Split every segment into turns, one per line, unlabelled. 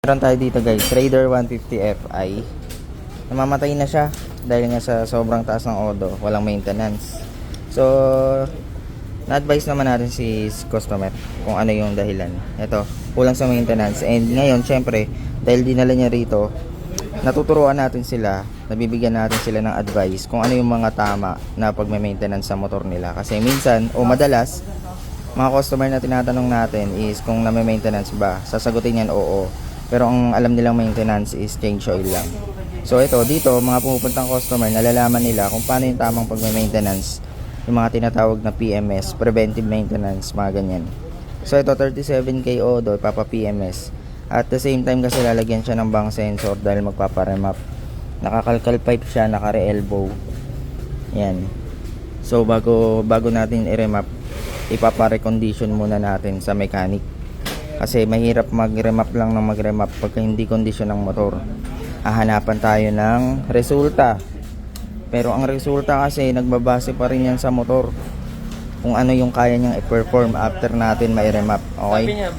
Meron tayo dito guys, Raider 150 Fi. Namamatay na siya dahil nga sa sobrang taas ng odo, walang maintenance. So, na-advise naman natin si customer kung ano yung dahilan. Ito, kulang sa maintenance. And ngayon, syempre, dahil dinala niya rito, natuturuan natin sila, nabibigyan natin sila ng advice kung ano yung mga tama na pagme-maintenance sa motor nila. Kasi minsan, o madalas, mga customer na tinatanong natin is kung na-maintenance ba. Sasagutin yan, oo. Pero ang alam nilang maintenance is change oil lang. So ito, dito, mga pumupuntang customer, nalalaman nila kung paano yung tamang pagme-maintenance. Yung mga tinatawag na PMS, preventive maintenance, mga ganyan. So ito, 37K odo, ipapa-PMS. At the same time kasi lalagyan siya ng bang sensor dahil magpapa-remap. Nakakalkal pipe siya, naka-re-elbow. Yan. So bago natin i-remap, ipapa-recondition muna natin sa mechanic. Kasi mahirap mag-remap lang ng mag-remap pagka hindi kondisyon ng motor. Hahanapan tayo ng resulta. Pero ang resulta kasi nagbabase pa rin yan sa motor. Kung ano yung kaya niyang i-perform after natin mai-remap. Okay?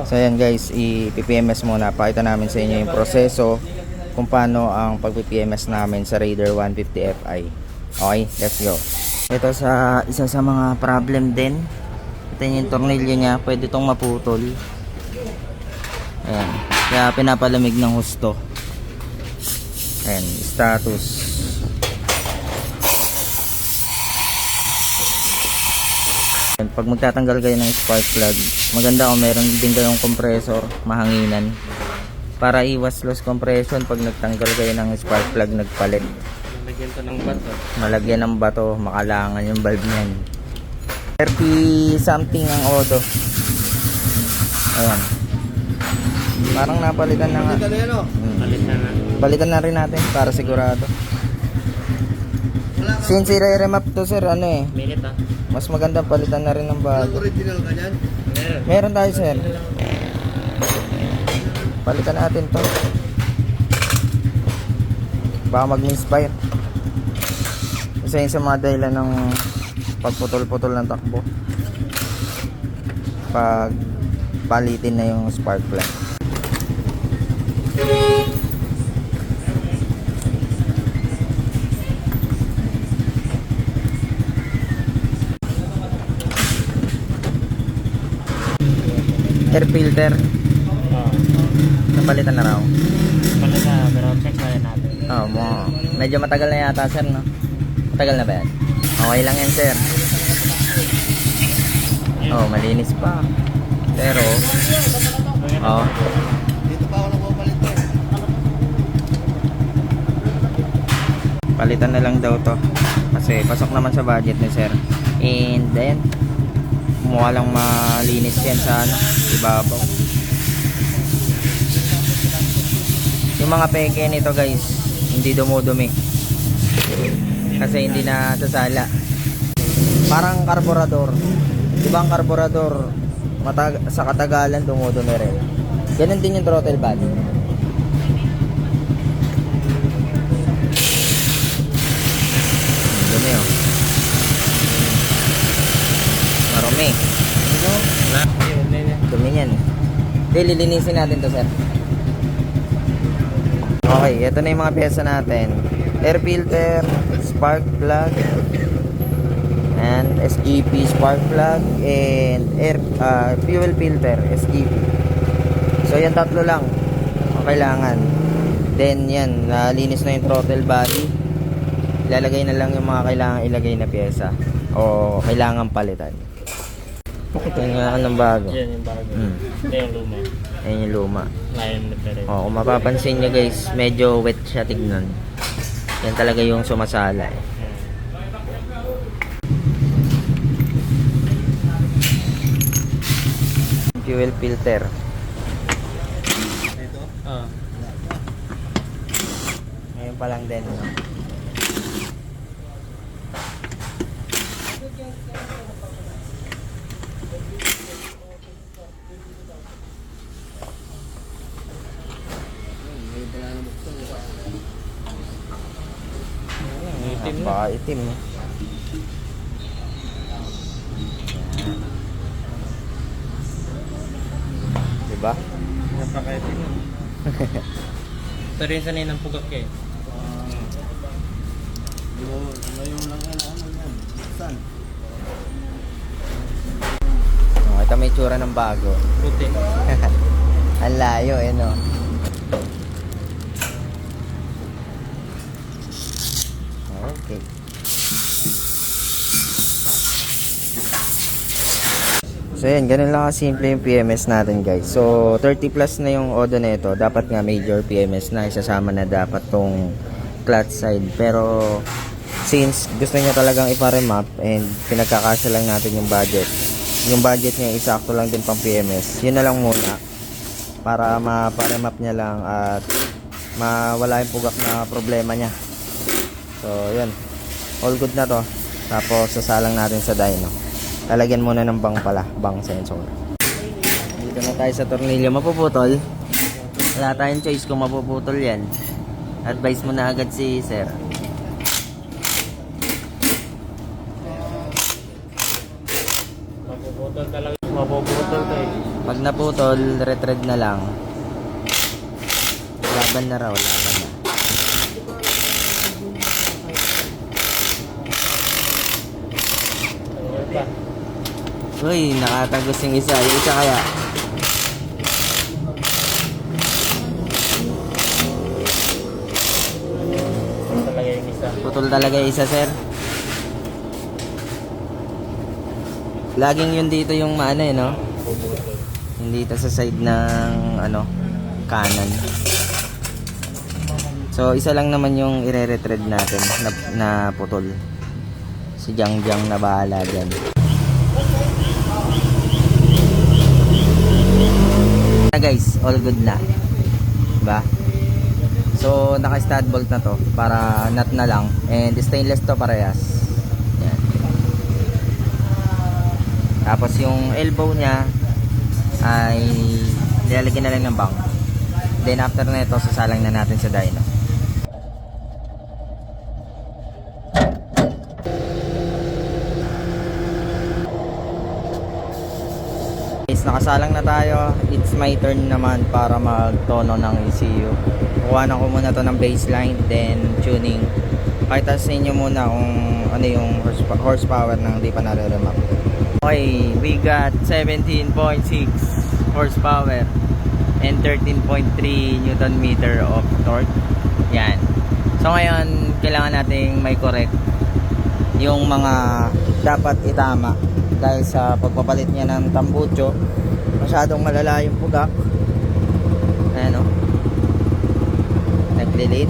So yan guys, i-PPMS muna. Pakita namin sa inyo yung proseso kung paano ang pag-PPMS namin sa Raider 150 Fi. Okay? Let's go. Ito sa isa sa mga problem din. Ito yung tornilyo niya. Pwede itong maputol. Ayan. Kaya pinapalamig ng husto. Ayan. Status. Ayan. Pag magtatanggal kayo ng spark plug, maganda kung meron din kayong compressor, mahanginan. Para iwas loss compression pag nagtanggal kayo ng spark plug, nagpalit.
Malagyan to ng bato.
Malagyan ng bato, makalangan yung valve niyan. 30 something ang odo. Ayan. Parang napalitan na nga. Palitan na rin natin para sigurado. Since i-remap to sir, ano eh,
Minute ah.
mas maganda palitan na rin ng bago.
Original ka yan?
Meron tayo sir. Palitan natin to. Baka mag-misfire. Isa yun sa mga dahilan ng pagputol-putol ng takbo. Pag palitin na yung spark plug. Air filter. Napalitan na raw.
Pala na, pero check na rin natin.
Medyo matagal na yata sir, no? Matagal na ba yan? Okay lang yan sir. Malinis pa. Pero
Dito pa ako nagpapalit to.
palitan na lang daw to. Kasi pasok naman sa budget ni sir. And then mukha lang malinis yan sa ibabaw. Yung mga peke nito guys, hindi dumudumi. Kasi hindi na sasala. Parang karburador. Diba ang karburador sa katagalan dumudumi rin. Ganun din yung throttle body. Dumi oh. Marumi. Dumi yan. Hindi, lilinisin natin to sir. Okay, ito na yung mga pyesa natin. Air filter, spark plug, and SGP spark plug, and fuel filter, SGP. So yan tatlo lang ang kailangan. Then yan, nalinis na yung throttle body. Ilalagay na lang yung mga kailangan ilagay na pyesa o kailangan palitan. Ito yung anong bago.
Yan yung bago. Ito yung luma.
Ayan yung luma.
Lion na rin.
Kung mapapansin nyo guys, medyo wet siya tignan. Yan talaga yung sumasala eh. Fuel filter.
Dito?
Ngayon pa lang din.
Itim na.
Napaka-itim. Diba?
Napakaitim. Ito rin sanay ng pugak eh.
Ngayon lang yan, ano yan? Buksan.
Oh, ito may tsura ng bago.
Puti.
Ang layo eh, no? Okay. So yan, ganun lang kasimple yung PMS natin guys. So 30 plus na yung odo na ito. Dapat nga major PMS na. Isasama na dapat tong clutch side. Pero since gusto niya talagang ipa-remap and pinagkakasya lang natin yung budget. Yung budget niya isakto lang din pang PMS. Yun na lang muna. Para ma-remap niya lang at mawala yung pugak na problema niya. So yun. All good na to. Tapos sasalang natin sa dyno. Lalagyan muna ng bang sensor. Dito na tayo sa tornilyo. Mapuputol. Wala tayong choice kung mapuputol yan. Advice mo na agad si sir.
Mapuputol talaga. Mapuputol to eh.
Pag naputol, retread na lang. Laban na raw, laban na.
Ano pa?
Uy, nakatagos yung isa. Yung isa kaya.
Ito talaga yung isa.
Putol talaga yung isa, sir. Laging yun dito yung maano eh, no?
Mapuputol.
Yung dito sa side ng, ano, kanan. So, isa lang naman yung ire-retread natin na putol. Si Jangjang na bahala dyan. Na guys, all good na. Diba? So, naka-stud bolt na to para nut na lang. And stainless to parehas. Yan. Tapos yung elbow niya ay nilalagyan na lang ng bang. Then after na ito, sasalang na natin sa dyno. Guys, nakasalang na tayo. It's my turn naman para magtono ng ECU. Kuha na ko muna to ng baseline, then tuning. Pakita sa inyo muna kung ano yung horsepower ng di pa nare-remap. Okay, we got 17.6 horsepower and 13.3 Newton meter of torque. Yan. So ngayon, kailangan nating may correct yung mga dapat itama. Dahil sa pagpapalit niya ng tambucho, masyadong malala yung pugak. Ayan o, naglilit,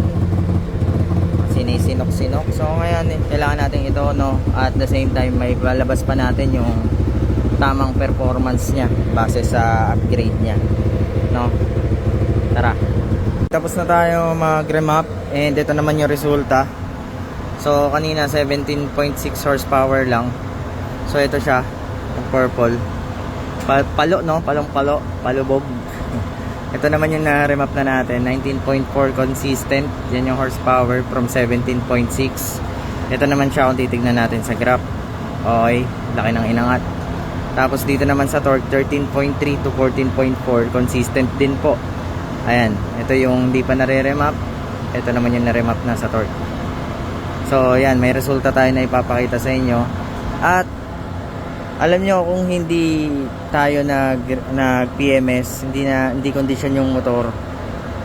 sinisinok-sinok. So ngayon kailangan natin ito, no, at the same time may palabas pa natin yung tamang performance niya base sa upgrade niya, no. Tara, tapos na tayo mag-remap and ito naman yung resulta. So kanina 17.6 horsepower lang. So ito siya, yung purple. Palo, no? Palong-palo, palubog. Ito naman yung na-remap na natin, 19.4 consistent. Yan yung horsepower from 17.6. Ito naman siya kung titignan natin sa graph. Okay, laki ng inangat. Tapos dito naman sa torque, 13.3 to 14.4, consistent din po. Ayan, ito yung di pa nare-remap. Ito naman yung na-remap na sa torque. So yan, may resulta tayo na ipapakita sa inyo. At alam nyo, kung hindi tayo nag-PMS, hindi condition yung motor,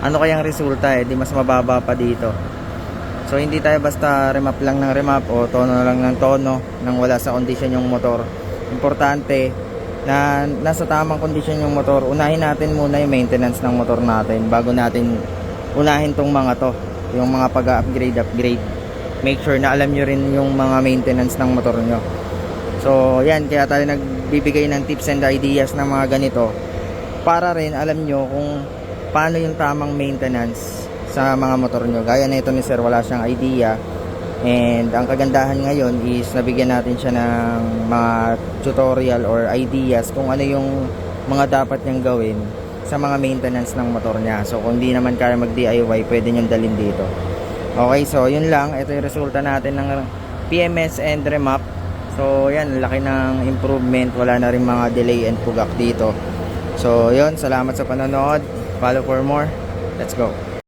ano kayang resulta eh, di mas mababa pa dito. So hindi tayo basta remap lang ng remap o tono lang ng tono nang wala sa condition yung motor. Importante na nasa tamang condition yung motor. Unahin natin muna yung maintenance ng motor natin bago natin unahin tong mga to, yung mga pag-upgrade. Make sure na alam nyo rin yung mga maintenance ng motor nyo. So yan, kaya tayo nagbibigay ng tips and ideas ng mga ganito para rin alam nyo kung paano yung tamang maintenance sa mga motor nyo. Gaya na ito ni sir, wala siyang idea, and ang kagandahan ngayon is nabigyan natin siya ng mga tutorial or ideas kung ano yung mga dapat niyang gawin sa mga maintenance ng motor niya. So kung di naman kaya mag DIY, pwede nyo dalhin dito. Okay, so yun lang, ito yung resulta natin ng PMS and remap. So yan, laki ng improvement, wala na rin mga delay and pugak dito. So yun, salamat sa panonood, follow for more. Let's go.